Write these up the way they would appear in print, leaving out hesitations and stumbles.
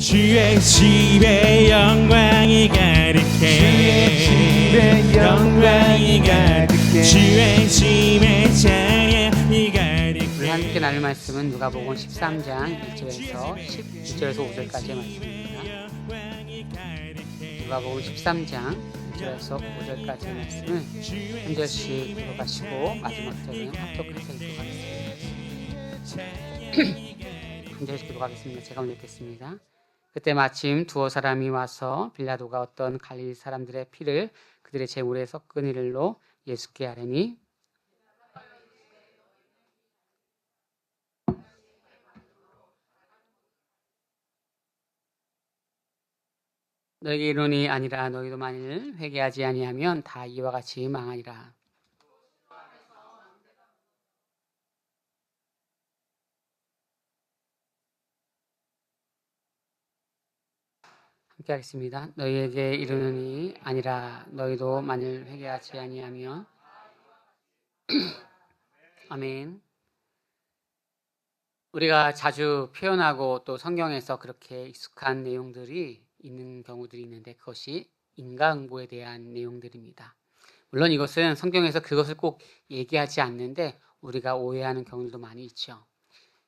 주의 집에 영광이 가득해 영광이 가득해 주의 집에 찬양이 가득해. 우리 함께 나눌 말씀은 누가복음 13장 1절에서 12절에서 5절까지의 말씀입니다. 누가복음 13장 1절에서 5절까지의 말씀을 한 절씩 읽어가시고 마지막 절은 합독해서 읽어가겠습니다. 한 절씩 기도하겠습니다. 제가 오늘 읽겠습니다. 그때 마침 두어 사람이 와서 빌라도가 어떤 갈릴리 사람들의 피를 그들의 제물에 섞은 일로 예수께 아뢰니 너에게 이르노니 아니라 너희도 만일 회개하지 아니하면 다 이와 같이 망하리라. 함께 하겠습니다. 너희에게 이르노니 아니라 너희도 만일 회개하지 아니하면 아멘. 우리가 자주 표현하고 또 성경에서 그렇게 익숙한 내용들이 있는 경우들이 있는데 그것이 인과응보에 대한 내용들입니다. 물론 이것은 성경에서 그것을 꼭 얘기하지 않는데 우리가 오해하는 경우도 많이 있죠.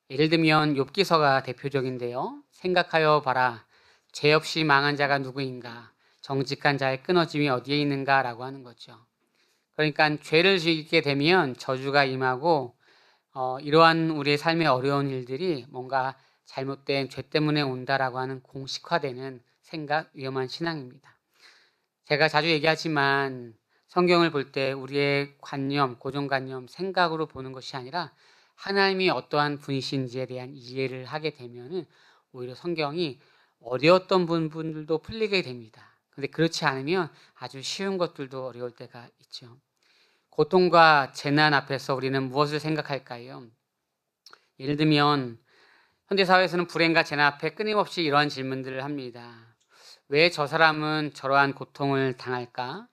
예를 들면 욥기서가 대표적인데요. 생각하여 봐라. 죄 없이 망한 자가 누구인가? 정직한 자의 끊어짐이 어디에 있는가? 라고 하는 거죠. 그러니까 죄를 짓게 되면 저주가 임하고 이러한 우리의 삶의 어려운 일들이 뭔가 잘못된 죄 때문에 온다라고 하는 공식화되는 생각, 위험한 신앙입니다. 제가 자주 얘기하지만 성경을 볼 때 우리의 관념, 고정관념, 생각으로 보는 것이 아니라 하나님이 어떠한 분이신지에 대한 이해를 하게 되면 오히려 성경이 어려웠던 부분들도 풀리게 됩니다. 그런데 그렇지 않으면 아주 쉬운 것들도 어려울 때가 있죠. 고통과 재난 앞에서 우리는 무엇을 생각할까요? 예를 들면 현대사회에서는 불행과 재난 앞에 끊임없이 이러한 질문들을 합니다. 왜 저 사람은 저러한 고통을 당할까?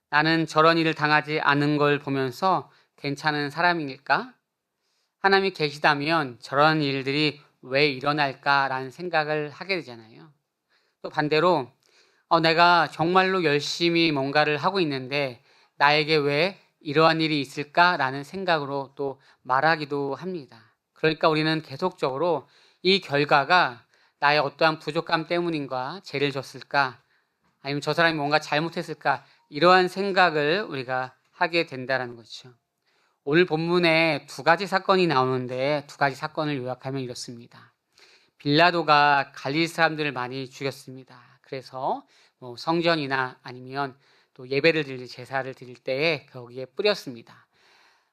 나는 저런 일을 당하지 않은 걸 보면서 괜찮은 사람일까? 하나님이 계시다면 저런 일들이 왜 일어날까라는 생각을 하게 되잖아요. 또 반대로 내가 정말로 열심히 뭔가를 하고 있는데 나에게 왜 이러한 일이 있을까라는 생각으로 또 말하기도 합니다. 그러니까 우리는 계속적으로 이 결과가 나의 어떠한 부족함 때문인가, 죄를 졌을까, 아니면 저 사람이 뭔가 잘못했을까 이러한 생각을 우리가 하게 된다는 거죠. 오늘 본문에 두 가지 사건이 나오는데 두 가지 사건을 요약하면 이렇습니다. 빌라도가 갈릴리 사람들을 많이 죽였습니다. 그래서 성전이나 아니면 또 예배를 드릴 제사를 드릴 때에 거기에 뿌렸습니다.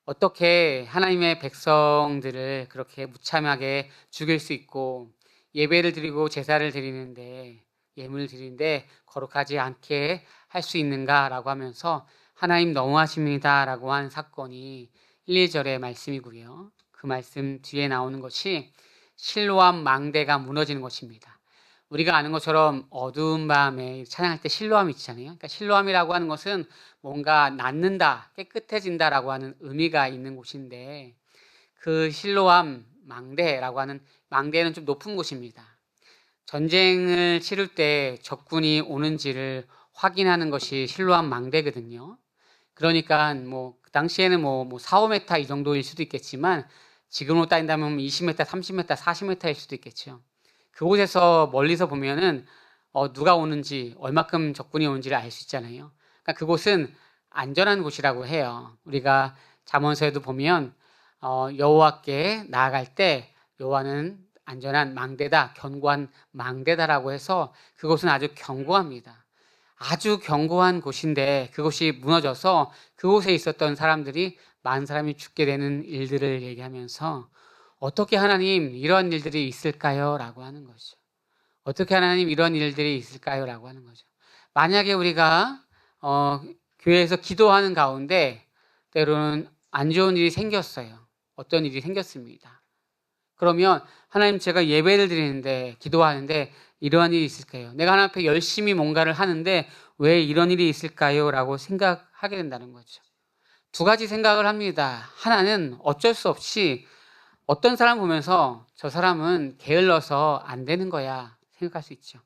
어떻게 하나님의 백성들을 그렇게 무참하게 죽일 수 있고 예배를 드리고 제사를 드리는데 예물을 드리는데 거룩하지 않게 할 수 있는가라고 하면서 하나님 너무하십니다라고 한 사건이 1, 2절의 말씀이고요. 그 말씀 뒤에 나오는 것이 실로암 망대가 무너지는 것입니다. 우리가 아는 것처럼 어두운 밤에 찬양할 때 실로암이 있잖아요. 그러니까 실로암이라고 하는 것은 뭔가 낫는다, 깨끗해진다라고 하는 의미가 있는 곳인데 그 실로암 망대라고 하는 망대는 좀 높은 곳입니다. 전쟁을 치를 때 적군이 오는지를 확인하는 것이 실로암 망대거든요. 그러니까 그 당시에는 4, 5m 이 정도일 수도 있겠지만 지금으로 따진다면 20m, 30m, 40m일 수도 있겠죠. 그곳에서 멀리서 보면은 누가 오는지 얼마큼 적군이 오는지를 알 수 있잖아요. 그러니까 그곳은 안전한 곳이라고 해요. 우리가 잠언서에도 보면 여호와께 나아갈 때 여호와는 안전한 망대다, 견고한 망대다라고 해서 그곳은 아주 견고합니다. 아주 견고한 곳인데 그곳이 무너져서 그곳에 있었던 사람들이 많은 사람이 죽게 되는 일들을 얘기하면서 어떻게 하나님 이런 일들이 있을까요? 라고 하는 거죠. 어떻게 하나님 이런 일들이 있을까요? 라고 하는 거죠. 만약에 우리가 교회에서 기도하는 가운데 때로는 안 좋은 일이 생겼어요. 어떤 일이 생겼습니다. 그러면 하나님 제가 예배를 드리는데 기도하는데 이러한 일이 있을까요? 내가 하나님 앞에 열심히 뭔가를 하는데 왜 이런 일이 있을까요? 라고 생각하게 된다는 거죠. 두 가지 생각을 합니다. 하나는 어쩔 수 없이 어떤 사람 보면서 저 사람은 게을러서 안 되는 거야 생각할 수 있죠.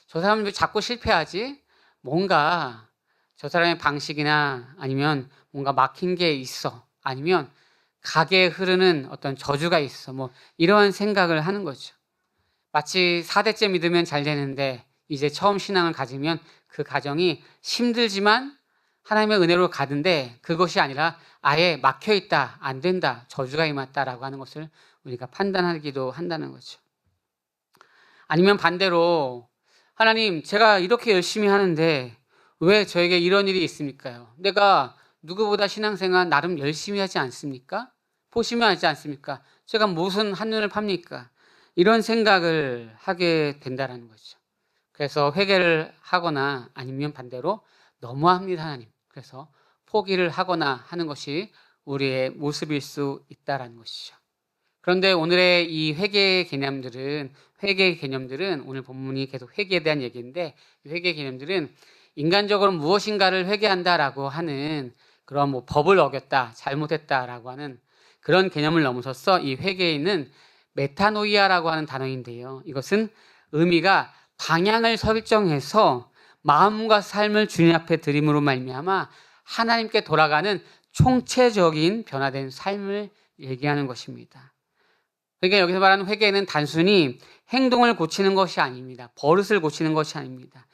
저 사람은 왜 자꾸 실패하지? 뭔가 저 사람의 방식이나 아니면 뭔가 막힌 게 있어. 아니면 가게에 흐르는 어떤 저주가 있어. 뭐 이런 생각을 하는 거죠. 마치 4대째 믿으면 잘 되는데 이제 처음 신앙을 가지면 그 가정이 힘들지만 하나님의 은혜로 가는데 그것이 아니라 아예 막혀 있다, 안 된다, 저주가 임했다라고 하는 것을 우리가 판단하기도 한다는 거죠. 아니면 반대로 하나님, 제가 이렇게 열심히 하는데 왜 저에게 이런 일이 있습니까요? 내가 누구보다 신앙생활 나름 열심히 하지 않습니까? 보시면 알지 않습니까? 제가 무슨 한눈을 팝니까? 이런 생각을 하게 된다는 거죠. 그래서 회개를 하거나 아니면 반대로 너무합니다, 하나님. 그래서 포기를 하거나 하는 것이 우리의 모습일 수 있다는 것이죠. 그런데 오늘의 이 회개의 개념들은 오늘 본문이 계속 회개에 대한 얘기인데 이 회개의 개념들은 인간적으로 무엇인가를 회개한다라고 하는 그런 뭐 법을 어겼다, 잘못했다라고 하는 그런 개념을 넘어서서 이 회개에 있는 메타노이아라고 하는 단어인데요. 이것은 의미가 방향을 설정해서 마음과 삶을 주님 앞에 드림으로 말미암아 하나님께 돌아가는 총체적인 변화된 삶을 얘기하는 것입니다. 그러니까 여기서 말하는 회개는 단순히 행동을 고치는 것이 아닙니다. 버릇을 고치는 것이 아닙니다.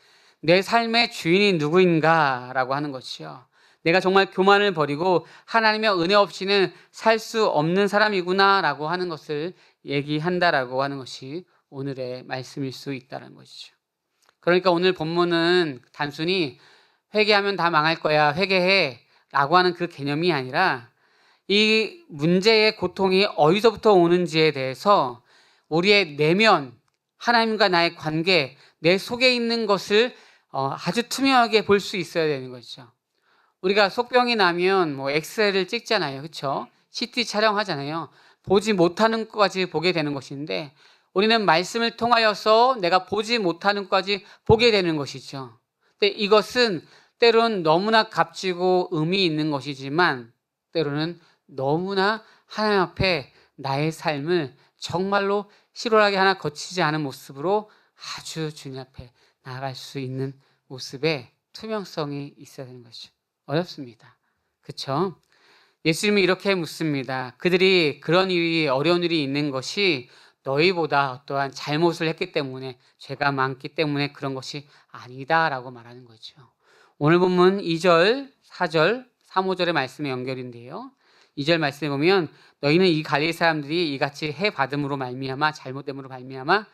내 삶의 주인이 누구인가라고 하는 것이요. 내가 정말 교만을 버리고 하나님의 은혜 없이는 살 수 없는 사람이구나라고 하는 것을 얘기한다라고 하는 것이 오늘의 말씀일 수 있다는 것이죠. 그러니까 오늘 본문은 단순히 회개하면 다 망할 거야, 회개해 라고 하는 그 개념이 아니라 이 문제의 고통이 어디서부터 오는지에 대해서 우리의 내면, 하나님과 나의 관계, 내 속에 있는 것을 아주 투명하게 볼 수 있어야 되는 거죠. 우리가 속병이 나면 뭐 엑스레이를 찍잖아요. 그렇죠? CT 촬영하잖아요. 보지 못하는 것까지 보게 되는 것인데 우리는 말씀을 통하여서 내가 보지 못하는 것까지 보게 되는 것이죠. 근데 이것은 때로는 너무나 값지고 의미 있는 것이지만 때로는 너무나 하나님 앞에 나의 삶을 정말로 실오하게 하나 거치지 않은 모습으로 아주 주님 앞에 나아갈 수 있는 모습의 투명성이 있어야 되는 것이죠. 어렵습니다. 그렇죠? 예수님이 이렇게 묻습니다. 그들이 그런 일이 어려운 일이 있는 것이 너희보다 어떠한 잘못을 했기 때문에 죄가 많기 때문에 그런 것이 아니다라고 말하는 거죠. 오늘 본문 2절, 4절, 3, 5절의 말씀의 연결인데요. 2절 말씀에 보면 너희는 이 갈릴리 사람들이 이같이 해 받음으로 말미암아 잘못됨으로 말미암아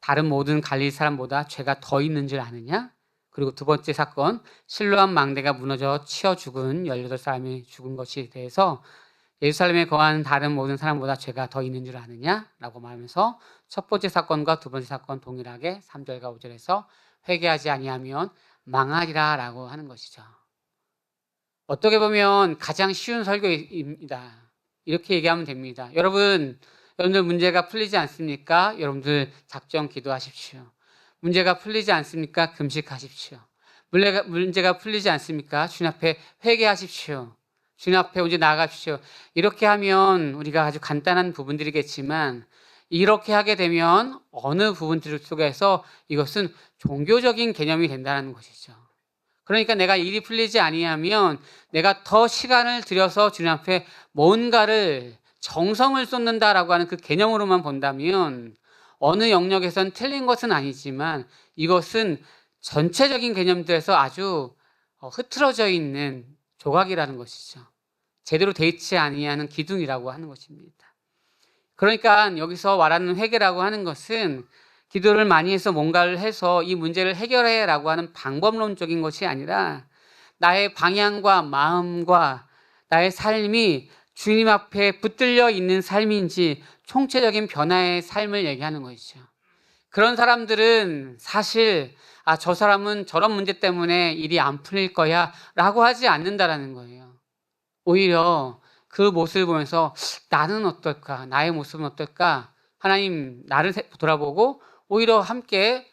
다른 모든 갈릴리 사람보다 죄가 더 있는 줄 아느냐? 그리고 두 번째 사건, 실로암 망대가 무너져 치어 죽은 18사람이 죽은 것에 대해서 예루살렘에 거하는 다른 모든 사람보다 죄가 더 있는 줄 아느냐? 라고 말하면서 첫 번째 사건과 두 번째 사건 동일하게 3절과 5절에서 회개하지 아니하면 망하리라 라고 하는 것이죠. 어떻게 보면 가장 쉬운 설교입니다. 이렇게 얘기하면 됩니다. 여러분들 문제가 풀리지 않습니까? 여러분들 작정 기도하십시오. 문제가 풀리지 않습니까? 금식하십시오. 문제가 풀리지 않습니까? 주님 앞에 회개하십시오. 주님 앞에 오직 나아가십시오. 이렇게 하면 우리가 아주 간단한 부분들이겠지만 이렇게 하게 되면 어느 부분들 속에서 이것은 종교적인 개념이 된다는 것이죠. 그러니까 내가 일이 풀리지 아니하면 내가 더 시간을 들여서 주님 앞에 뭔가를 정성을 쏟는다라고 하는 그 개념으로만 본다면 어느 영역에선 틀린 것은 아니지만 이것은 전체적인 개념들에서 아주 흐트러져 있는 조각이라는 것이죠. 제대로 돼 있지 아니하는 기둥이라고 하는 것입니다. 그러니까 여기서 말하는 회개라고 하는 것은 기도를 많이 해서 뭔가를 해서 이 문제를 해결해라고 하는 방법론적인 것이 아니라 나의 방향과 마음과 나의 삶이 주님 앞에 붙들려 있는 삶인지 총체적인 변화의 삶을 얘기하는 것이죠. 그런 사람들은 사실 저 사람은 저런 문제 때문에 일이 안 풀릴 거야 라고 하지 않는다라는 거예요. 오히려 그 모습을 보면서 나는 어떨까? 나의 모습은 어떨까? 하나님 나를 돌아보고 오히려 함께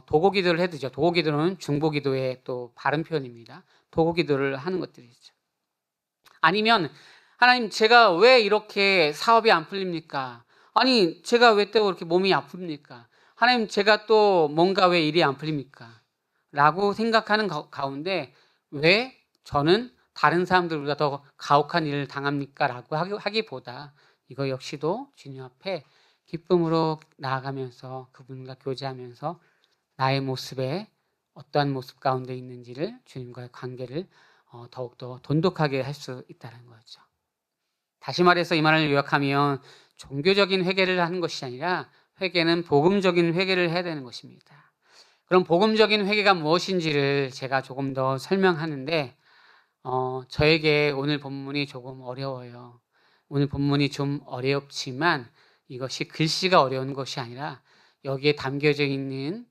도고기도를 해드죠. 도고기도는 중보기도의 또 바른 표현입니다. 도고기도를 하는 것들이죠. 아니면 하나님 제가 왜 이렇게 사업이 안 풀립니까? 아니 제가 왜 또 이렇게 몸이 아픕니까? 하나님 제가 또 뭔가 왜 일이 안 풀립니까? 라고 생각하는 가운데 왜 저는 다른 사람들보다 더 가혹한 일을 당합니까? 라고 하기보다 이거 역시도 주님 앞에 기쁨으로 나아가면서 그분과 교제하면서 나의 모습에 어떠한 모습 가운데 있는지를 주님과의 관계를 더욱더 돈독하게 할 수 있다는 거죠. 다시 말해서 이 말을 요약하면 종교적인 회개를 하는 것이 아니라 회개는 복음적인 회개를 해야 되는 것입니다. 그럼 복음적인 회개가 무엇인지를 제가 조금 더 설명하는데 저에게 오늘 본문이 조금 어려워요. 오늘 본문이 좀 어렵지만 이것이 글씨가 어려운 것이 아니라 여기에 담겨져 있는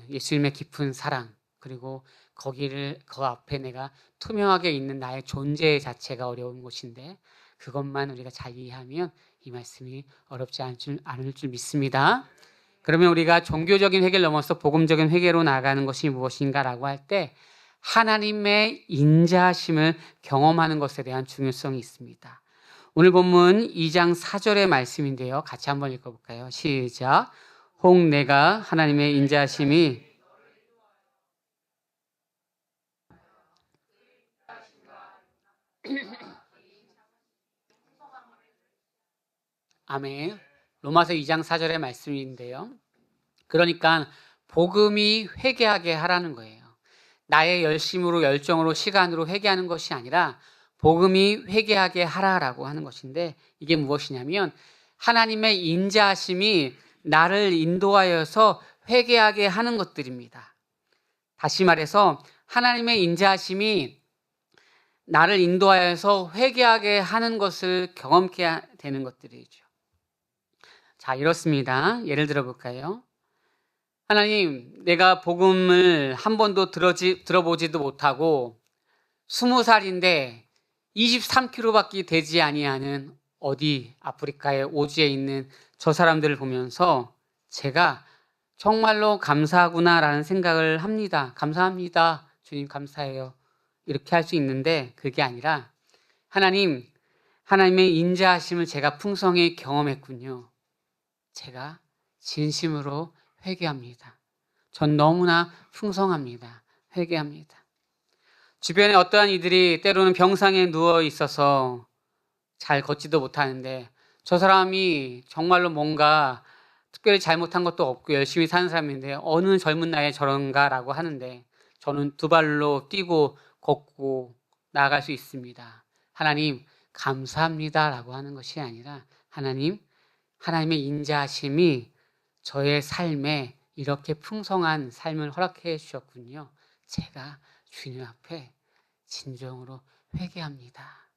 예수님의 깊은 사랑, 그리고 그 앞에 내가 투명하게 있는 나의 존재 자체가 어려운 것인데 그것만 우리가 잘 이해하면 이 말씀이 어렵지 않을 줄 믿습니다. 그러면 우리가 종교적인 회개를 넘어서 복음적인 회개로 나아가는 것이 무엇인가라고 할 때 하나님의 인자하심을 경험하는 것에 대한 중요성이 있습니다. 오늘 본문 2장 4절의 말씀인데요. 같이 한번 읽어볼까요? 시작. 혹 내가 하나님의 인자하심이 아멘. 로마서 2장 4절의 말씀인데요. 그러니까 복음이 회개하게 하라는 거예요. 나의 열심으로 열정으로 시간으로 회개하는 것이 아니라 복음이 회개하게 하라라고 하는 것인데 이게 무엇이냐면 하나님의 인자하심이 나를 인도하여서 회개하게 하는 것들입니다. 다시 말해서 하나님의 인자하심이 나를 인도하여서 회개하게 하는 것을 경험케 되는 것들이죠. 자, 이렇습니다. 예를 들어 볼까요? 하나님, 내가 복음을 한 번도 들어보지도 못하고 20살인데 23km밖에 되지 아니하는 어디 아프리카의 오지에 있는 저 사람들을 보면서 제가 정말로 감사하구나라는 생각을 합니다. 감사합니다. 주님 감사해요. 이렇게 할 수 있는데 그게 아니라 하나님의 인자하심을 제가 풍성히 경험했군요. 제가 진심으로 회개합니다. 전 너무나 풍성합니다. 회개합니다. 주변에 어떠한 이들이 때로는 병상에 누워 있어서 잘 걷지도 못하는데 저 사람이 정말로 뭔가 특별히 잘못한 것도 없고 열심히 사는 사람인데 어느 젊은 나이에 저런가라고 하는데 저는 두 발로 뛰고 걷고 나아갈 수 있습니다. 하나님 감사합니다라고 하는 것이 아니라 하나님의 인자하심이 저의 삶에 이렇게 풍성한 삶을 허락해 주셨군요. 제가 주님 앞에 진정으로 회개합니다.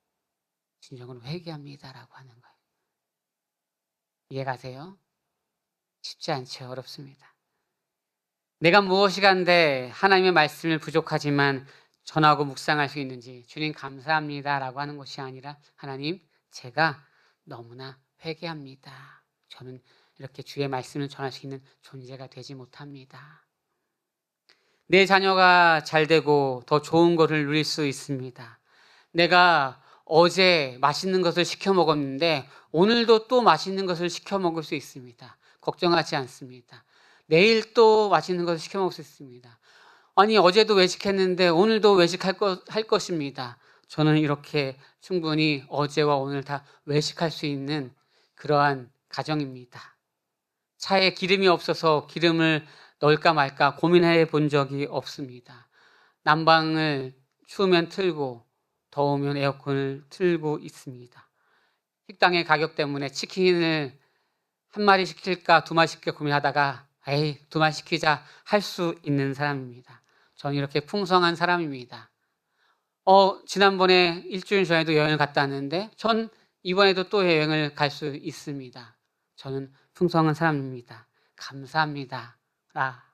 진정으로 회개합니다라고 하는 거예요. 이해가세요? 쉽지 않죠. 어렵습니다. 내가 무엇이간데 하나님의 말씀을 부족하지만 전하고 묵상할 수 있는지 주님 감사합니다라고 하는 것이 아니라 하나님 제가 너무나 회개합니다. 저는 이렇게 주의 말씀을 전할 수 있는 존재가 되지 못합니다. 내 자녀가 잘 되고 더 좋은 것을 누릴 수 있습니다. 내가 어제 맛있는 것을 시켜 먹었는데 오늘도 또 맛있는 것을 시켜 먹을 수 있습니다. 걱정하지 않습니다. 내일 또 맛있는 것을 시켜 먹을 수 있습니다. 아니 어제도 외식했는데 오늘도 외식할 것입니다. 저는 이렇게 충분히 어제와 오늘 다 외식할 수 있는 그러한 가정입니다. 차에 기름이 없어서 기름을 넣을까 말까 고민해 본 적이 없습니다. 난방을 추우면 틀고 더우면 에어컨을 틀고 있습니다. 식당의 가격 때문에 치킨을 한 마리 시킬까 두 마리 시킬까 고민하다가 에이 두 마리 시키자 할 수 있는 사람입니다. 저는 이렇게 풍성한 사람입니다. 지난번에 일주일 전에도 여행을 갔다 왔는데 전 이번에도 또 여행을 갈 수 있습니다. 저는 풍성한 사람입니다. 감사합니다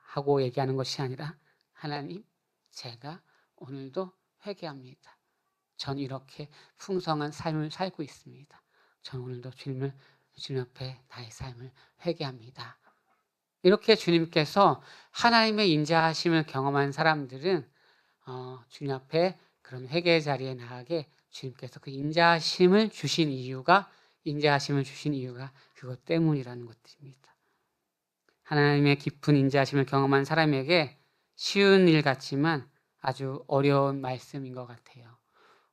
하고 얘기하는 것이 아니라 하나님 제가 오늘도 회개합니다. 전 이렇게 풍성한 삶을 살고 있습니다. 전 오늘도 주님 앞에 나의 삶을 회개합니다. 이렇게 주님께서 하나님의 인자하심을 경험한 사람들은 주님 앞에 그런 회개의 자리에 나가게 주님께서 그 인자하심을 주신 이유가 그것 때문이라는 것들입니다. 하나님의 깊은 인자하심을 경험한 사람에게 쉬운 일 같지만 아주 어려운 말씀인 것 같아요.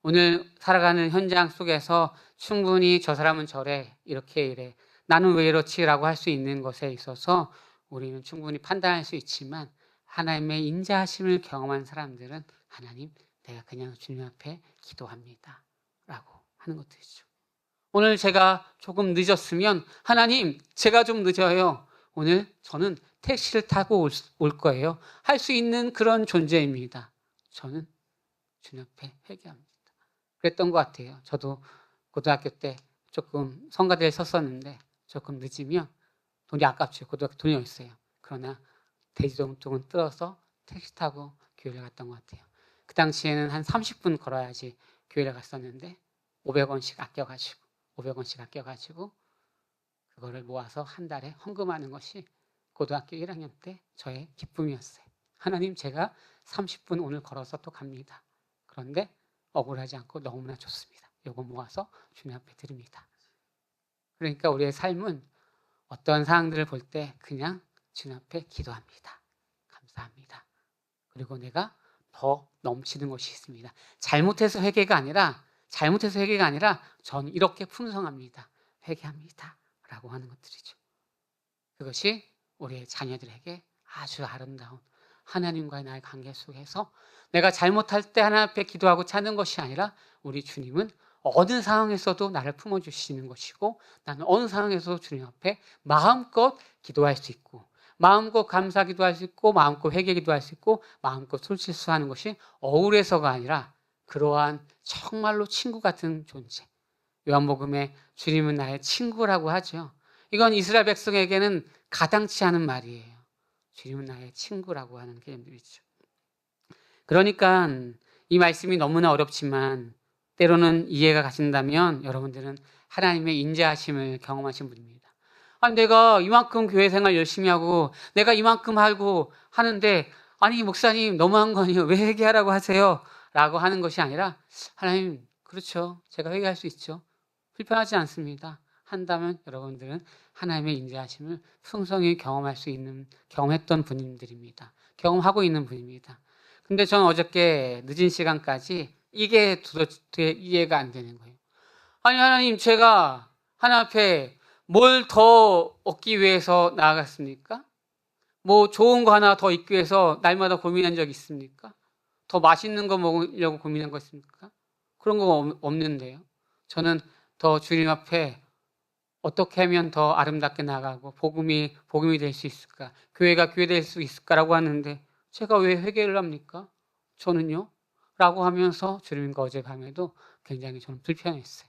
오늘 살아가는 현장 속에서 충분히 저 사람은 저래, 이렇게 이래, 나는 왜 이렇지? 라고 할 수 있는 것에 있어서 우리는 충분히 판단할 수 있지만 하나님의 인자하심을 경험한 사람들은 하나님, 내가 그냥 주님 앞에 기도합니다 라고 하는 것들이죠. 오늘 제가 조금 늦었으면 하나님, 제가 좀 늦어요. 오늘 저는 택시를 타고 올 거예요. 할 수 있는 그런 존재입니다. 저는 주님 앞에 회개합니다. 그랬던 것 같아요. 저도 고등학교 때 조금 성가대에 섰었는데 조금 늦으면 돈이 아깝죠. 고등학교 돈이 없어요. 그러나 대지동통은 뜯어서 택시 타고 교회를 갔던 것 같아요. 그 당시에는 한 30분 걸어야지 교회를 갔었는데 500원씩 아껴가지고 그거를 모아서 한 달에 헌금하는 것이 고등학교 1학년 때 저의 기쁨이었어요. 하나님, 제가 30분 오늘 걸어서 또 갑니다. 그런데 억울하지 않고 너무나 좋습니다. 이거 모아서 주님 앞에 드립니다. 그러니까 우리의 삶은 어떤 상황들을 볼 때 그냥 주님 앞에 기도합니다. 감사합니다. 그리고 내가 더 넘치는 것이 있습니다. 잘못해서 회개가 아니라 전 이렇게 풍성합니다. 회개합니다. 라고 하는 것들이죠. 그것이 우리의 자녀들에게 아주 아름다운 하나님과의 나의 관계 속에서 내가 잘못할 때 하나님 앞에 기도하고 찾는 것이 아니라 우리 주님은 어느 상황에서도 나를 품어주시는 것이고 나는 어느 상황에서도 주님 앞에 마음껏 기도할 수 있고 마음껏 감사기도 할 수 있고 마음껏 회개기도 할 수 있고 마음껏 솔실수하는 것이 억울해서가 아니라 그러한 정말로 친구 같은 존재. 요한복음에 주님은 나의 친구라고 하죠. 이건 이스라엘 백성에게는 가당치 않은 말이에요. 주님은 나의 친구라고 하는 개념들이죠. 그러니까 이 말씀이 너무나 어렵지만 때로는 이해가 가신다면 여러분들은 하나님의 인자하심을 경험하신 분입니다. 아니, 내가 이만큼 교회 생활 열심히 하고 내가 이만큼 하고 하는데 아니 목사님 너무한 거 아니에요? 왜 회개하라고 하세요? 라고 하는 것이 아니라 하나님, 그렇죠, 제가 회개할 수 있죠. 불편하지 않습니다. 한다면 여러분들은 하나님의 인자하심을 풍성히 경험했던 분들입니다. 경험하고 있는 분입니다. 근데 저는 어저께 늦은 시간까지 이게 도대체 이해가 안 되는 거예요. 아니 하나님, 제가 하나님 앞에 뭘 더 얻기 위해서 나아갔습니까? 뭐 좋은 거 하나 더 얻기 위해서 날마다 고민한 적 있습니까? 더 맛있는 거 먹으려고 고민한 거 있습니까? 그런 거 없는데요. 저는 더 주님 앞에 어떻게 하면 더 아름답게 나가고 복음이 될 수 있을까? 교회가 교회 될 수 있을까라고 하는데 제가 왜 회개를 합니까? 저는요? 라고 하면서 주님과 어제 밤에도 굉장히 저는 불편했어요.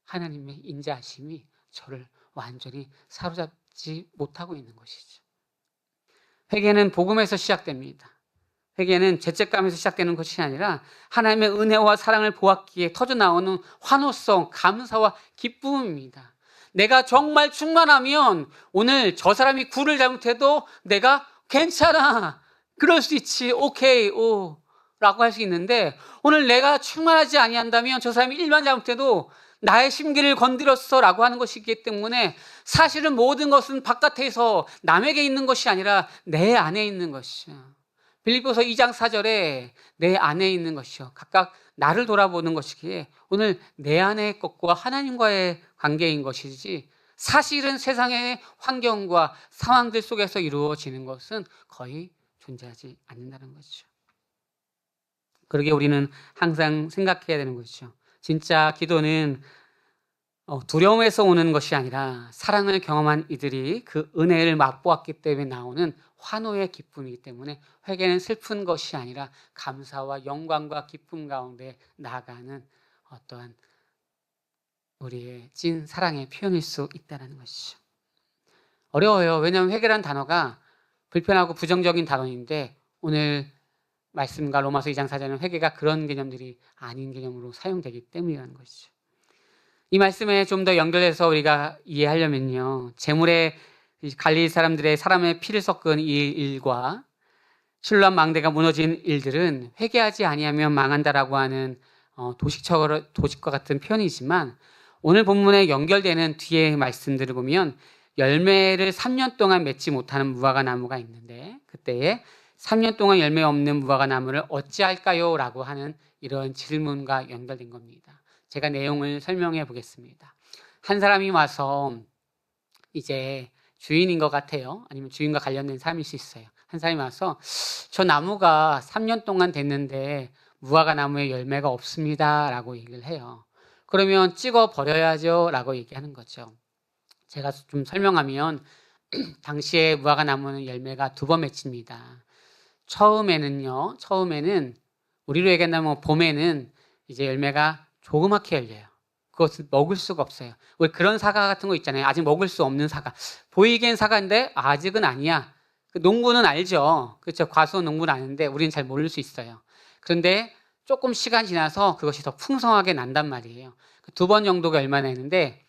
하나님의 인자하심이 저를 완전히 사로잡지 못하고 있는 것이죠. 회개는 복음에서 시작됩니다. 회개는 죄책감에서 시작되는 것이 아니라 하나님의 은혜와 사랑을 보았기에 터져나오는 환호성, 감사와 기쁨입니다. 내가 정말 충만하면 오늘 저 사람이 굴을 잘못해도 내가 괜찮아, 그럴 수 있지, 오케이, 오 라고 할 수 있는데 오늘 내가 충만하지 아니한다면 저 사람이 일만 잘못해도 나의 심기를 건드렸어 라고 하는 것이기 때문에 사실은 모든 것은 바깥에서 남에게 있는 것이 아니라 내 안에 있는 것이야. 빌립보서 2장 4절에 내 안에 있는 것이요, 각각 나를 돌아보는 것이기에 오늘 내 안의 것과 하나님과의 관계인 것이지 사실은 세상의 환경과 상황들 속에서 이루어지는 것은 거의 존재하지 않는다는 것이죠. 그러게 우리는 항상 생각해야 되는 것이죠. 진짜 기도는 두려움에서 오는 것이 아니라 사랑을 경험한 이들이 그 은혜를 맛보았기 때문에 나오는 환호의 기쁨이기 때문에 회개는 슬픈 것이 아니라 감사와 영광과 기쁨 가운데 나아가는 어떠한 우리의 찐 사랑의 표현일 수 있다는 것이죠. 어려워요. 왜냐하면 회개란 단어가 불편하고 부정적인 단어인데 오늘 말씀과 로마서 2장 4절은 회개가 그런 개념들이 아닌 개념으로 사용되기 때문이라는 것이죠. 이 말씀에 좀 더 연결해서 우리가 이해하려면요, 재물에 갈릴 사람들의 사람의 피를 섞은 이 일과 신랑 망대가 무너진 일들은 회개하지 아니하면 망한다라고 하는 도식과 같은 표현이지만 오늘 본문에 연결되는 뒤에 말씀들을 보면 열매를 3년 동안 맺지 못하는 무화과 나무가 있는데 그때에 3년 동안 열매 없는 무화과 나무를 어찌할까요? 라고 하는 이런 질문과 연결된 겁니다. 제가 내용을 설명해 보겠습니다. 한 사람이 와서 이제 주인인 것 같아요. 아니면 주인과 관련된 사람일 수 있어요. 한 사람이 와서 저 나무가 3년 동안 됐는데 무화과 나무에 열매가 없습니다. 라고 얘기를 해요. 그러면 찍어 버려야죠. 라고 얘기하는 거죠. 제가 좀 설명하면 당시에 무화과 나무는 열매가 2번 맺힙니다. 처음에는 우리로 얘기한다면 봄에는 이제 열매가 조그맣게 열려요. 그것을 먹을 수가 없어요. 우리 그런 사과 같은 거 있잖아요. 아직 먹을 수 없는 사과. 보이기엔 사과인데 아직은 아니야. 그 농부는 알죠. 그렇죠. 과수원 농부는 아는데 우리는 잘 모를 수 있어요. 그런데 조금 시간 지나서 그것이 더 풍성하게 난단 말이에요. 2번 정도가 열매 내는데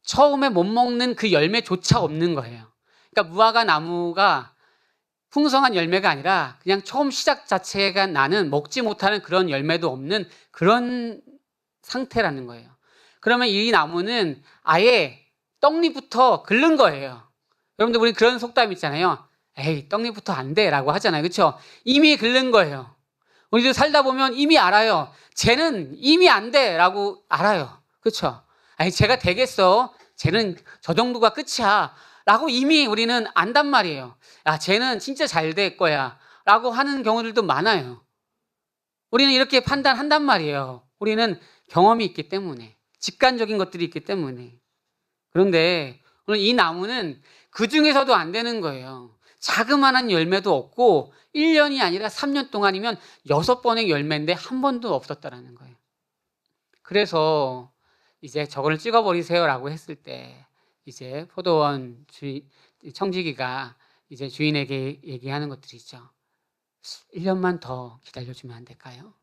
처음에 못 먹는 그 열매조차 없는 거예요. 그러니까 무화과 나무가 풍성한 열매가 아니라 그냥 처음 시작 자체가 나는 먹지 못하는 그런 열매도 없는 그런 상태라는 거예요. 그러면 이 나무는 아예 떡잎부터 긁는 거예요. 여러분들 우리 그런 속담 있잖아요. 에이, 떡잎부터 안 돼 라고 하잖아요. 그렇죠? 이미 긁는 거예요. 우리도 살다 보면 이미 알아요. 쟤는 이미 안 돼 라고 알아요. 그렇죠? 아니 쟤가 되겠어. 쟤는 저 정도가 끝이야 라고 이미 우리는 안단 말이에요. 야, 쟤는 진짜 잘 될 거야 라고 하는 경우들도 많아요. 우리는 이렇게 판단한단 말이에요. 우리는 경험이 있기 때문에, 직관적인 것들이 있기 때문에. 그런데 오늘 이 나무는 그 중에서도 안 되는 거예요. 자그마한 열매도 없고 1년이 아니라 3년 동안이면 6번의 열매인데 한 번도 없었다라는 거예요. 그래서 이제 저거를 찍어버리세요 라고 했을 때 이제 포도원 청지기가 이제 주인에게 얘기하는 것들이 있죠. 1년만 더 기다려주면 안 될까요?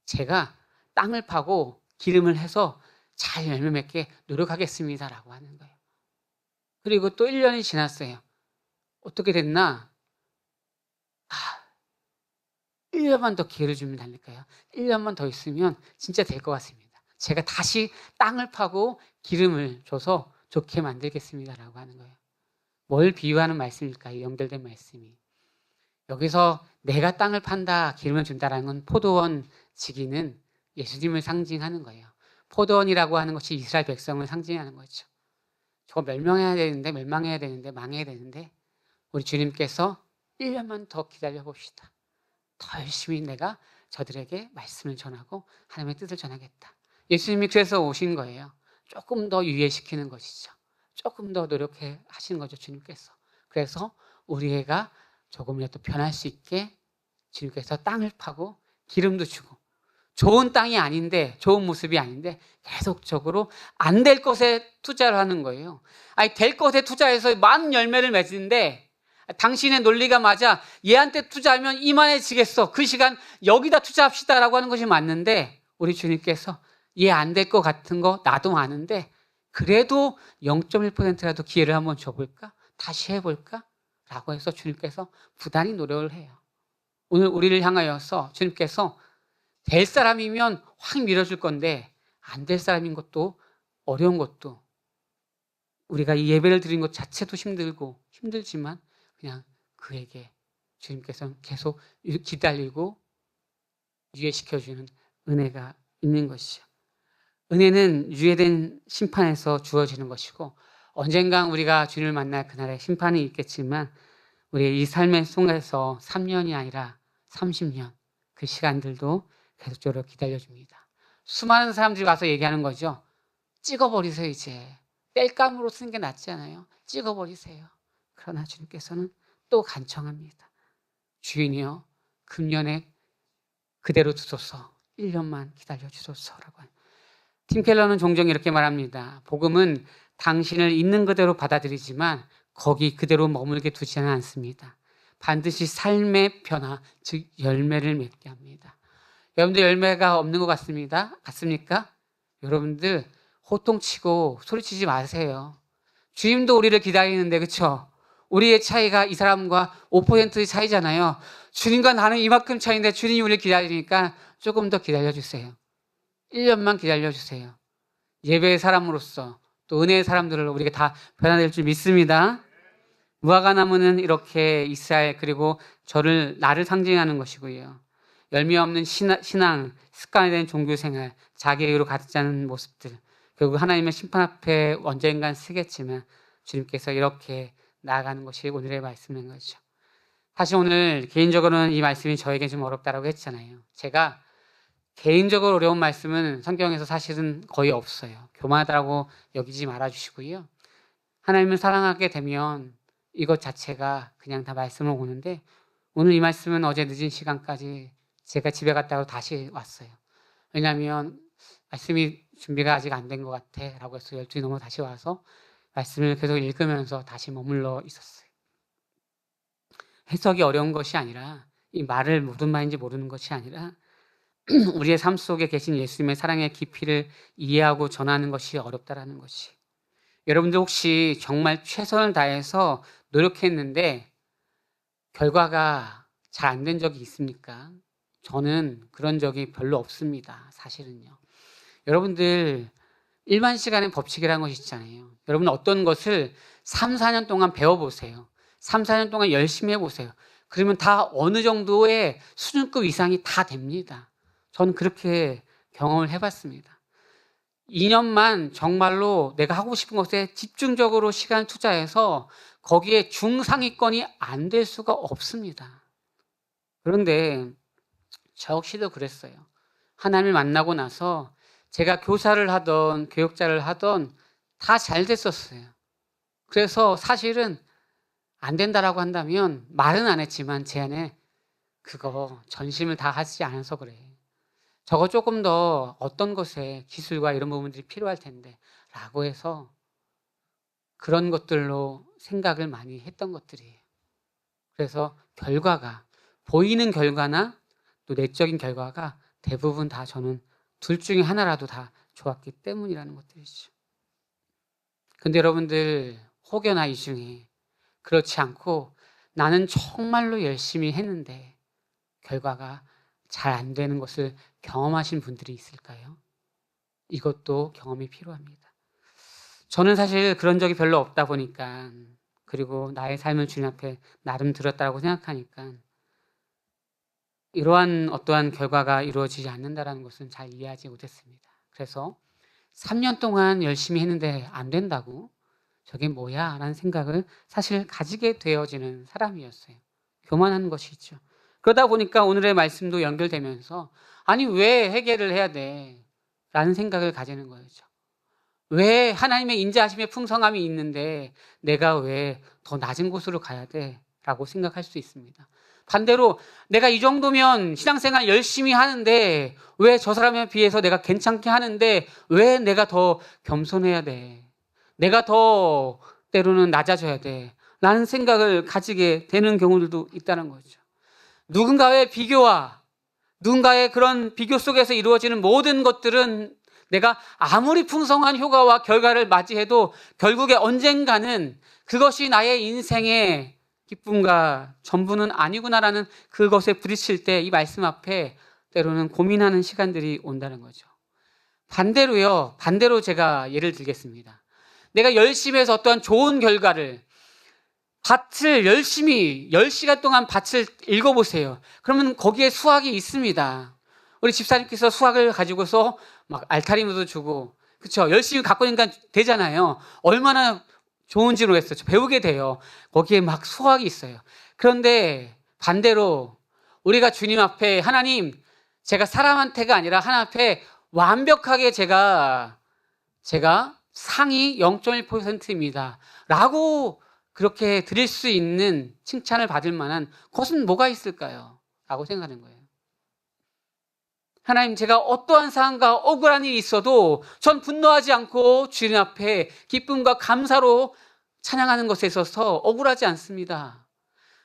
제가 땅을 파고 기름을 해서 잘 열매 맺게 노력하겠습니다 라고 하는 거예요. 그리고 또 1년이 지났어요. 어떻게 됐나? 1년만 더 기회를 주면 안 될까요? 1년만 더 있으면 진짜 될 것 같습니다. 제가 다시 땅을 파고 기름을 줘서 좋게 만들겠습니다 라고 하는 거예요. 뭘 비유하는 말씀일까요? 연결된 말씀이. 여기서 내가 땅을 판다, 기름을 준다라는 건 포도원 지기는 예수님을 상징하는 거예요. 포도원이라고 하는 것이 이스라엘 백성을 상징하는 거죠. 저거 멸망해야 되는데 망해야 되는데 우리 주님께서 1년만 더 기다려 봅시다. 더 열심히 내가 저들에게 말씀을 전하고 하나님의 뜻을 전하겠다. 예수님이 그래서 오신 거예요. 조금 더 유예시키는 것이죠. 조금 더 노력해 하시는 거죠, 주님께서. 그래서 우리 애가 조금이라도 변할 수 있게 주님께서 땅을 파고 기름도 주고 좋은 땅이 아닌데, 좋은 모습이 아닌데 계속적으로 안 될 것에 투자를 하는 거예요. 아니 될 것에 투자해서 많은 열매를 맺는데 당신의 논리가 맞아. 얘한테 투자하면 이만해지겠어. 그 시간 여기다 투자합시다라고 하는 것이 맞는데 우리 주님께서 얘 안 될 것 같은 거 나도 아는데 그래도 0.1%라도 기회를 한번 줘볼까? 다시 해볼까? 라고 해서 주님께서 부단히 노력을 해요. 오늘 우리를 향하여서 주님께서 될 사람이면 확 밀어줄 건데 안 될 사람인 것도 어려운 것도 우리가 이 예배를 드린 것 자체도 힘들지만 그냥 그에게 주님께서는 계속 기다리고 유예시켜주는 은혜가 있는 것이죠. 은혜는 유예된 심판에서 주어지는 것이고 언젠가 우리가 주님을 만날 그날에 심판이 있겠지만 우리의 이 삶의 속에서 3년이 아니라 30년 그 시간들도 계속적으로 기다려줍니다. 수많은 사람들이 와서 얘기하는 거죠. 찍어버리세요 이제. 땔감으로 쓰는 게 낫지 않아요? 찍어버리세요. 그러나 주님께서는 또 간청합니다. 주인이여 금년에 그대로 두소서 1년만 기다려주소서라고 합니다. 팀 켈러는 종종 이렇게 말합니다. 복음은 당신을 있는 그대로 받아들이지만 거기 그대로 머물게 두지는 않습니다. 반드시 삶의 변화, 즉 열매를 맺게 합니다. 여러분들 열매가 없는 것 같습니까? 여러분들 호통치고 소리치지 마세요. 주님도 우리를 기다리는데 그렇죠? 우리의 차이가 이 사람과 5%의 차이잖아요. 주님과 나는 이만큼 차이인데 주님이 우리를 기다리니까 조금 더 기다려주세요. 1년만 기다려주세요. 예배의 사람으로서 또 은혜의 사람들을 우리가 다 변화될 줄 믿습니다. 무화과나무는 이렇게 이스라엘 그리고 나를 상징하는 것이고요. 열매 없는 신앙, 습관이 된 종교생활, 자기의로 가득 차는 모습들, 결국 하나님의 심판 앞에 언젠간 쓰겠지만 주님께서 이렇게 나아가는 것이 오늘의 말씀인 거죠. 사실 오늘 개인적으로는 이 말씀이 저에게 좀 어렵다고 했잖아요. 제가 개인적으로 어려운 말씀은 성경에서 사실은 거의 없어요. 교만하다고 여기지 말아주시고요. 하나님을 사랑하게 되면 이것 자체가 그냥 다 말씀을 오는데, 오늘 이 말씀은 어제 늦은 시간까지 제가 집에 갔다가 다시 왔어요. 왜냐하면 말씀이 준비가 아직 안 된 것 같아 라고 해서 12시 넘어 다시 와서 말씀을 계속 읽으면서 다시 머물러 있었어요. 해석이 어려운 것이 아니라, 이 말을 무슨 말인지 모르는 것이 아니라 우리의 삶 속에 계신 예수님의 사랑의 깊이를 이해하고 전하는 것이 어렵다라는 것이. 여러분들 혹시 정말 최선을 다해서 노력했는데 결과가 잘 안 된 적이 있습니까? 저는 그런 적이 별로 없습니다. 사실은요. 여러분들 일반 시간의 법칙이라는 것이 있잖아요. 여러분 어떤 것을 3, 4년 동안 배워보세요. 3, 4년 동안 열심히 해보세요. 그러면 다 어느 정도의 수준급 이상이 다 됩니다. 저는 그렇게 경험을 해봤습니다. 2년만 정말로 내가 하고 싶은 것에 집중적으로 시간을 투자해서 거기에 중상위권이 안 될 수가 없습니다. 그런데 저 역시도 그랬어요. 하나님을 만나고 나서 제가 교사를 하던 교육자를 하던 다 잘 됐었어요. 그래서 사실은 안 된다라고 한다면 말은 안 했지만 제 안에 그거 전심을 다 하지 않아서 그래. 저거 조금 더 어떤 것에 기술과 이런 부분들이 필요할 텐데 라고 해서 그런 것들로 생각을 많이 했던 것들이에요. 그래서 결과가, 보이는 결과나 또 내적인 결과가 대부분 다 저는 둘 중에 하나라도 다 좋았기 때문이라는 것들이죠. 근데 여러분들 혹여나 이 중에 그렇지 않고 나는 정말로 열심히 했는데 결과가 잘 안 되는 것을 경험하신 분들이 있을까요? 이것도 경험이 필요합니다. 저는 사실 그런 적이 별로 없다 보니까, 그리고 나의 삶을 주님 앞에 나름 들었다고 생각하니까 이러한 어떠한 결과가 이루어지지 않는다는 것은 잘 이해하지 못했습니다. 그래서 3년 동안 열심히 했는데 안 된다고? 저게 뭐야? 라는 생각을 사실 가지게 되어지는 사람이었어요. 교만한 것이죠. 그러다 보니까 오늘의 말씀도 연결되면서 아니 왜 회개를 해야 돼? 라는 생각을 가지는 거죠. 왜 하나님의 인자하심의 풍성함이 있는데 내가 왜 더 낮은 곳으로 가야 돼? 라고 생각할 수 있습니다. 반대로 내가 이 정도면 신앙생활 열심히 하는데 왜 저 사람에 비해서 내가 괜찮게 하는데 왜 내가 더 겸손해야 돼? 내가 더 때로는 낮아져야 돼? 라는 생각을 가지게 되는 경우들도 있다는 거죠. 누군가의 비교와 누군가의 그런 비교 속에서 이루어지는 모든 것들은 내가 아무리 풍성한 효과와 결과를 맞이해도 결국에 언젠가는 그것이 나의 인생의 기쁨과 전부는 아니구나라는 그것에 부딪힐 때 이 말씀 앞에 때로는 고민하는 시간들이 온다는 거죠. 반대로 제가 예를 들겠습니다. 내가 열심히 해서 어떠한 좋은 결과를, 밭을 열심히 10시간 동안 밭을 읽어보세요. 그러면 거기에 수확이 있습니다. 우리 집사님께서 수확을 가지고서 막 알타리무도 주고, 그렇죠? 열심히 갖고 있으니까 되잖아요. 얼마나 좋은지 모르겠어요. 배우게 돼요. 거기에 막 수확이 있어요. 그런데 반대로 우리가 주님 앞에 하나님, 제가 사람한테가 아니라 하나님 앞에 완벽하게 제가 상위 0.1%입니다. 라고 그렇게 드릴 수 있는 칭찬을 받을 만한 것은 뭐가 있을까요? 라고 생각하는 거예요. 하나님, 제가 어떠한 상황과 억울한 일이 있어도 전 분노하지 않고 주님 앞에 기쁨과 감사로 찬양하는 것에 있어서 억울하지 않습니다.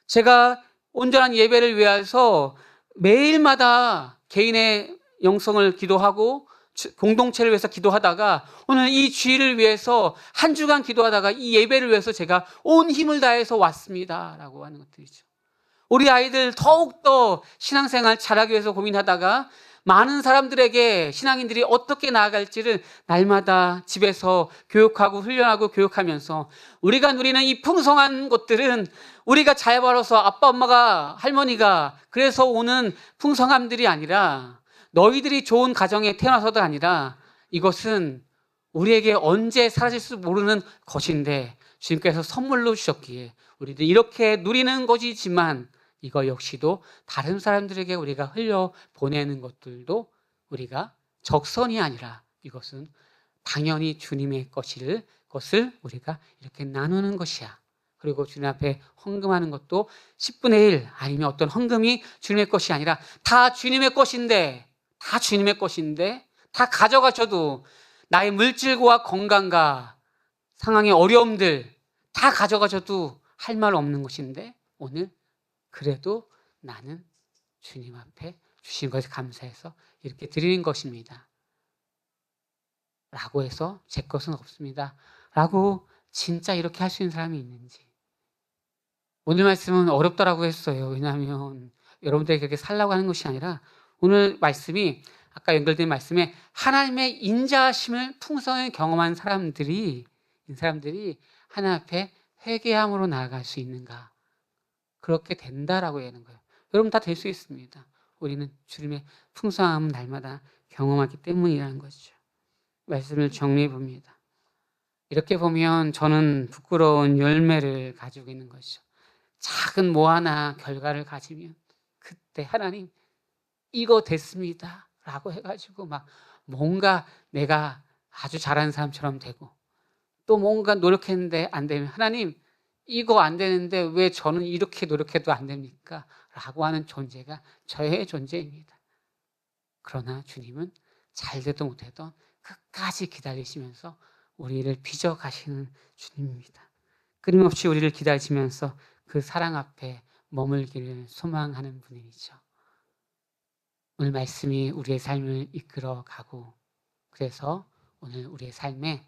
제가 온전한 예배를 위해서 매일마다 개인의 영성을 기도하고 공동체를 위해서 기도하다가 오늘 이 주일을 위해서 한 주간 기도하다가 이 예배를 위해서 제가 온 힘을 다해서 왔습니다 라고 하는 것들이죠. 우리 아이들 더욱더 신앙생활 잘하기 위해서 고민하다가 많은 사람들에게 신앙인들이 어떻게 나아갈지를 날마다 집에서 교육하고 훈련하고 교육하면서 우리가 누리는 이 풍성한 것들은 우리가 잘 벌어서 아빠, 엄마가, 할머니가 그래서 오는 풍성함들이 아니라 너희들이 좋은 가정에 태어나서도 아니라 이것은 우리에게 언제 사라질지 모르는 것인데 주님께서 선물로 주셨기에 우리도 이렇게 누리는 것이지만 이거 역시도 다른 사람들에게 우리가 흘려보내는 것들도 우리가 적선이 아니라 이것은 당연히 주님의 것을 우리가 이렇게 나누는 것이야. 그리고 주님 앞에 헌금하는 것도 10분의 1 아니면 어떤 헌금이 주님의 것이 아니라 다 주님의 것인데 다 가져가셔도 나의 물질과 건강과 상황의 어려움들 다 가져가셔도 할 말 없는 것인데 오늘 그래도 나는 주님 앞에 주신 것에 감사해서 이렇게 드리는 것입니다. 라고 해서 제 것은 없습니다. 라고 진짜 이렇게 할 수 있는 사람이 있는지. 오늘 말씀은 어렵다라고 했어요. 왜냐하면 여러분들이 그렇게 살라고 하는 것이 아니라 오늘 말씀이 아까 연결된 말씀에 하나님의 인자하심을 풍성하게 경험한 사람들이 하나님 앞에 회개함으로 나아갈 수 있는가. 그렇게 된다라고 하는 거예요. 여러분 다 될 수 있습니다. 우리는 주님의 풍성함을 날마다 경험하기 때문이라는 거죠. 말씀을 정리해 봅니다. 이렇게 보면 저는 부끄러운 열매를 가지고 있는 것이죠. 작은 뭐 하나 결과를 가지면 그때 하나님 이거 됐습니다 라고 해가지고 막 뭔가 내가 아주 잘하는 사람처럼 되고 또 뭔가 노력했는데 안 되면 하나님 이거 안 되는데 왜 저는 이렇게 노력해도 안 됩니까? 라고 하는 존재가 저의 존재입니다. 그러나 주님은 잘돼도 못해도 끝까지 기다리시면서 우리를 빚어가시는 주님입니다. 끊임없이 우리를 기다리시면서 그 사랑 앞에 머물기를 소망하는 분이죠. 오늘 말씀이 우리의 삶을 이끌어가고 그래서 오늘 우리의 삶에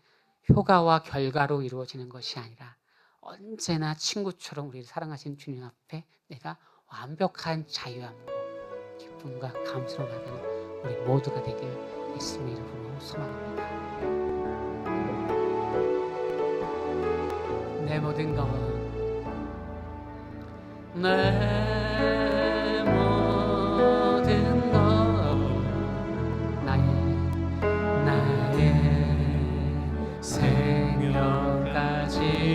효과와 결과로 이루어지는 것이 아니라 언제나 친구처럼 우리를 사랑하시는 주님 앞에 내가 완벽한 자유함으로 기쁨과 감사로 나가는 우리 모두가 되길 예수님의 이름으로 소망합니다. 내 모든 것 내 모든 것 나의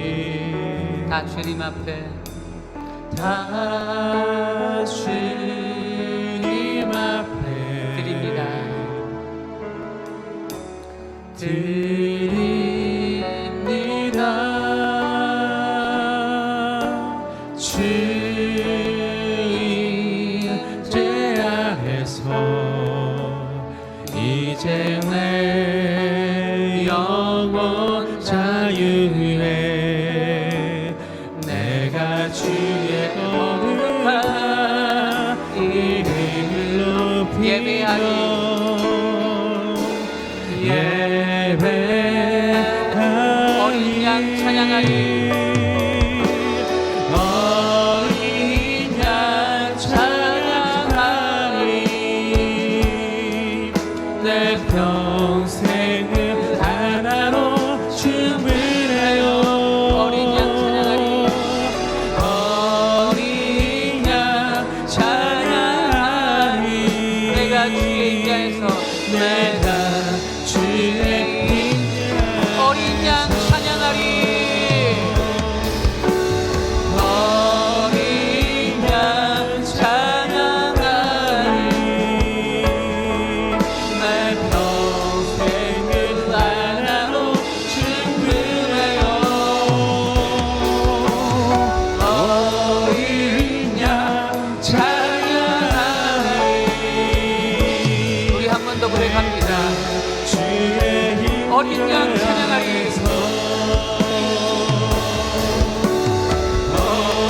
생명까지 다 주님 앞에 다 주님 앞에 드립니다. 주님 제 안에서 이제 내 영혼 자유해 내가 주의 거룩한 이름을 높이며 예배하리 어린 양 찬양하리 어린 양 찬양하리 내 평생을 하나로 주문해요 어린 양 찬양하리 어린 양 찬양하리 내가 주의 인자에서 내가 주의 어린 양 찬양하리 어린 양 찬양하리 내 평생을 하나로 충분해요 어린 양 찬양하리 우리 한 번 더 고백합니다. 주의 어린 양 찬양하리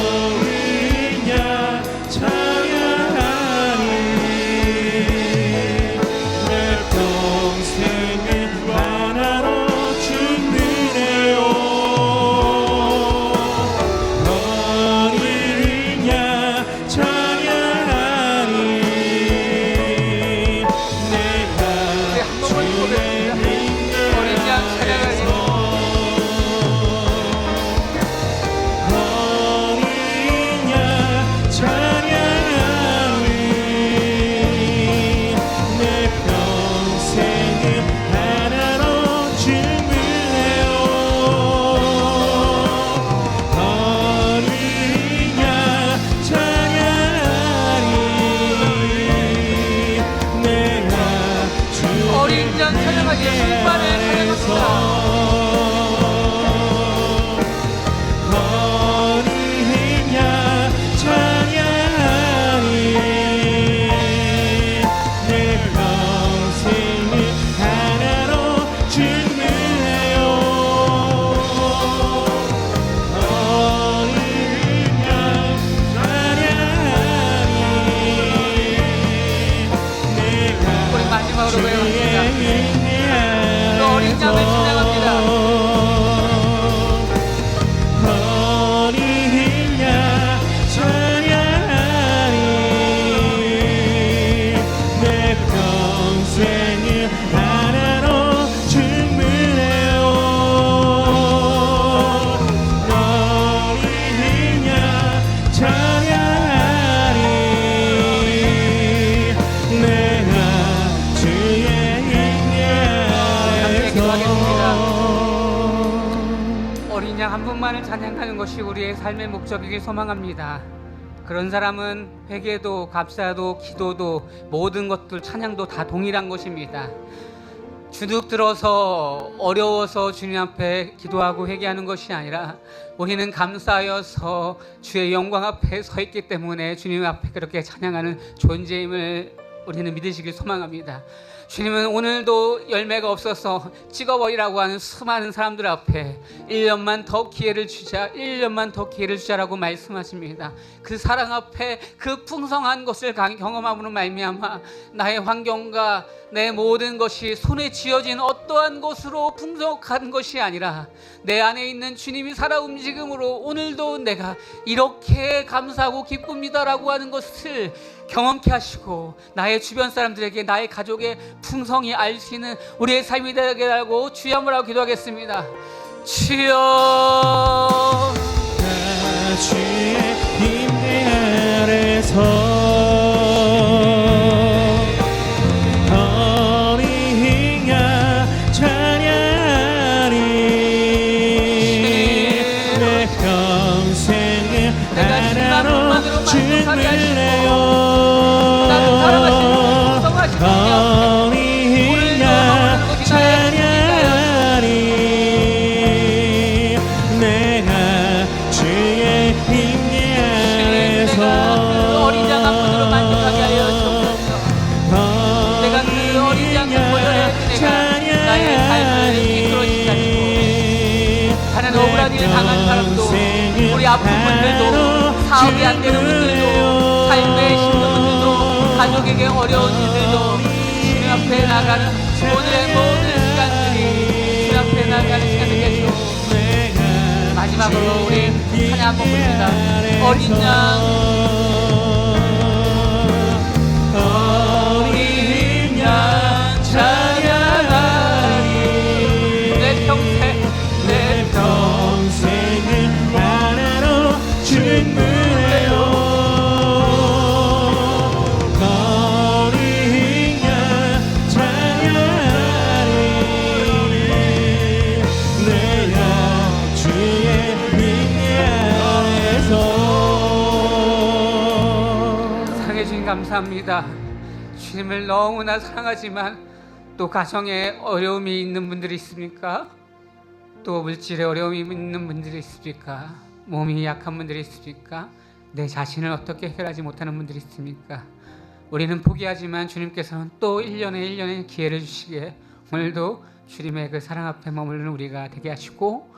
어린 양 찬양하리 내 평생을 하나로 충분해요 어린 양 찬양하리 내 영광으로 고백합니다. 또 어린 양을 찬양합니다. 어린 양 찬양하리 내 평생을 하나로 충분해요 어린 양 찬양하리 내가 주의 어린 양 한 분만을 찬양하는 것이 우리의 삶의 목적이길 소망합니다. 그런 사람은 회개도 감사도 기도도 모든 것들 찬양도 다 동일한 것입니다. 주눅 들어서 어려워서 주님 앞에 기도하고 회개하는 것이 아니라 우리는 감사하여서 주의 영광 앞에 서 있기 때문에 주님 앞에 그렇게 찬양하는 존재임을 우리는 믿으시길 소망합니다. 주님은 오늘도 열매가 없어서 찍어버리라고 하는 수많은 사람들 앞에 1년만 더 기회를 주자 1년만 더 기회를 주자라고 말씀하십니다. 그 사랑 앞에 그 풍성한 것을 경험함으로 말미암아 나의 환경과 내 모든 것이 손에 쥐어진 어떠한 것으로 풍족한 것이 아니라 내 안에 있는 주님이 살아 움직임으로 오늘도 내가 이렇게 감사하고 기쁩니다라고 하는 것을 경험케 하시고 나의 주변 사람들에게 나의 가족의 풍성히 알 수 있는 우리의 삶이 되게 하고 주여 한번 하고 기도하겠습니다. 주여 주의 임대 아래서 어린 양 찬양하리 내 평생을 하나로 충분해요 어린 양 찬양하리 내가 주의 임재 아래서 어린 양 한 분으로 만족하게 하여 주옵소서. 내가 그 어린 양을 보여야 내가 나의 삶을 이끌어주게 하시고 하는 억울한 일을 당한 사람도 우리 아픈 분들도 사업이 안 되는 분들도 삶에 힘든 분들도 가족에게 어려운 일들도 주님 앞에 나가는 오늘의 모든 시간들이 주님 앞에 나가는 시간 되게 해주고 마지막으로 우리 찬양 한번 부릅니다. 어린 양 어린 양 찬양하리 내 평생을 하나로 충분해요 어린 양 찬양하리 내가 주의 임재 아래서 사랑해 주님 감사합니다. 주님을 너무나 사랑하지만 또 가정에 어려움이 있는 분들이 있습니까? 또 물질에 어려움이 있는 분들이 있습니까? 몸이 약한 분들이 있습니까? 내 자신을 어떻게 해결하지 못하는 분들이 있습니까? 우리는 포기하지만 주님께서는 또 1년에 기회를 주시기에 오늘도 주님의 그 사랑 앞에 머무르는 우리가 되게 하시고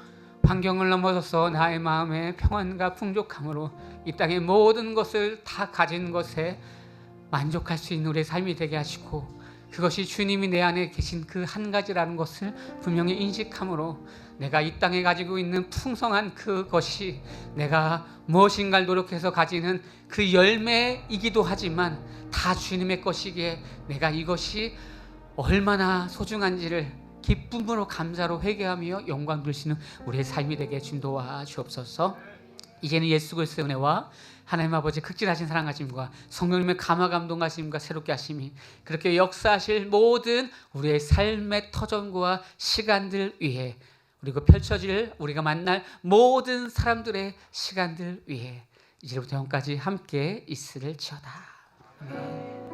환경을 넘어서서 나의 마음의 평안과 풍족함으로 이 땅의 모든 것을 다 가진 것에 만족할 수 있는 우리의 삶이 되게 하시고 그것이 주님이 내 안에 계신 그 한 가지라는 것을 분명히 인식함으로 내가 이 땅에 가지고 있는 풍성한 그것이 내가 무엇인가를 노력해서 가지는 그 열매이기도 하지만 다 주님의 것이기에 내가 이것이 얼마나 소중한지를 기쁨으로 감사로 회개하며 영광 돌리시는 우리의 삶이 되게 준도와 주옵소서. 이제는 예수 그리스도의 은혜와 하나님 아버지 극진하신 사랑하심과 성령님의 감화 감동하심과 새롭게 하심이 그렇게 역사하실 모든 우리의 삶의 터전과 시간들 위해 그리고 펼쳐질 우리가 만날 모든 사람들의 시간들 위해 이제부터 영까지 함께 있을지어다. 아멘.